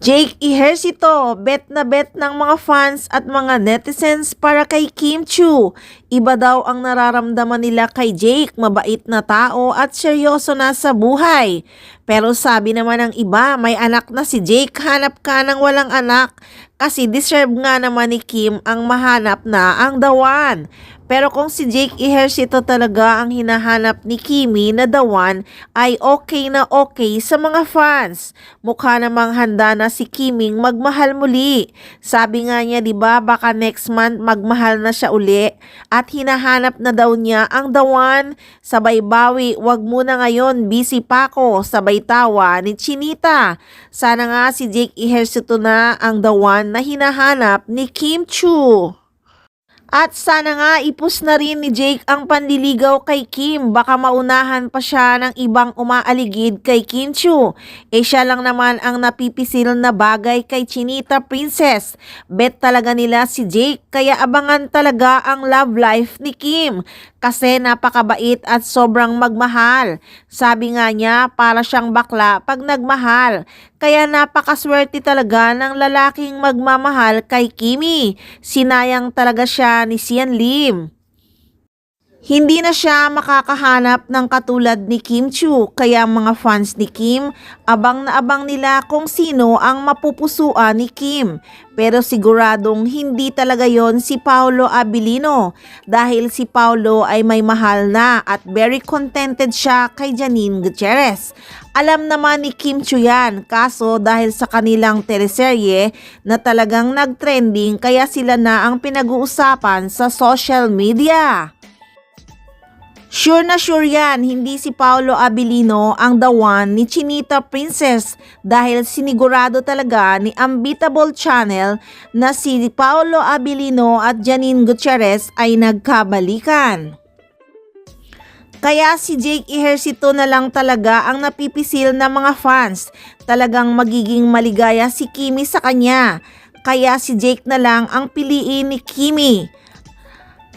Jake Ejercito, bet na bet ng mga fans at mga netizens para kay Kim Chiu. Iba daw ang nararamdaman nila kay Jake, mabait na tao at seryoso na sa buhay. Pero sabi naman ng iba, may anak na si Jake, hanap ka ng walang anak. Kasi deserve nga naman ni Kim ang mahanap na ang the one. Pero kung si Jake Ejercito talaga ang hinahanap ni Kimi na the one, ay okay na okay sa mga fans. Mukha namang handa na si Kiming magmahal muli. Sabi nga niya, 'di ba, baka next month magmahal na siya uli at hinahanap na daw niya ang the one. Sabay bawi, wag muna ngayon, busy pa ako, sabay tawa ni Chinita. Sana nga si Jake Ejercito na ang the one na hinahanap ni Kim Chiu. At sana nga ipus na rin ni Jake ang panliligaw kay Kim, baka maunahan pa siya ng ibang umaaligid kay Kim Chiu. Siya lang naman ang napipisil na bagay kay Chinita Princess. Bet talaga nila si Jake, kaya abangan talaga ang love life ni Kim. Kasi napakabait at sobrang magmahal. Sabi nga niya, para siyang bakla pag nagmahal. Kaya napakaswerte talaga ng lalaking magmamahal kay Kimi. Sinayang talaga siya ni Sian Lim. Hindi na siya makakahanap ng katulad ni Kim Chiu, kaya mga fans ni Kim, abang na abang nila kung sino ang mapupusuan ni Kim. Pero siguradong hindi talaga yon si Paolo Abilino, dahil si Paolo ay may mahal na at very contented siya kay Janine Gutierrez. Alam naman ni Kim Chiu yan, kaso dahil sa kanilang teleserye na talagang nagtrending, kaya sila na ang pinag-uusapan sa social media. Sure na sure yan, hindi si Paolo Abilino ang the one ni Chinita Princess, dahil sinigurado talaga ni Unbeatable Channel na si Paolo Abilino at Janine Gutierrez ay nagkabalikan. Kaya si Jake Ejercito na lang talaga ang napipisil ng mga fans. Talagang magiging maligaya si Kimi sa kanya. Kaya si Jake na lang ang piliin ni Kimi.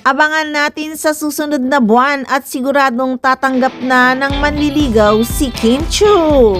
Abangan natin sa susunod na buwan at siguradong tatanggap na ng manliligaw si Kim Chiu.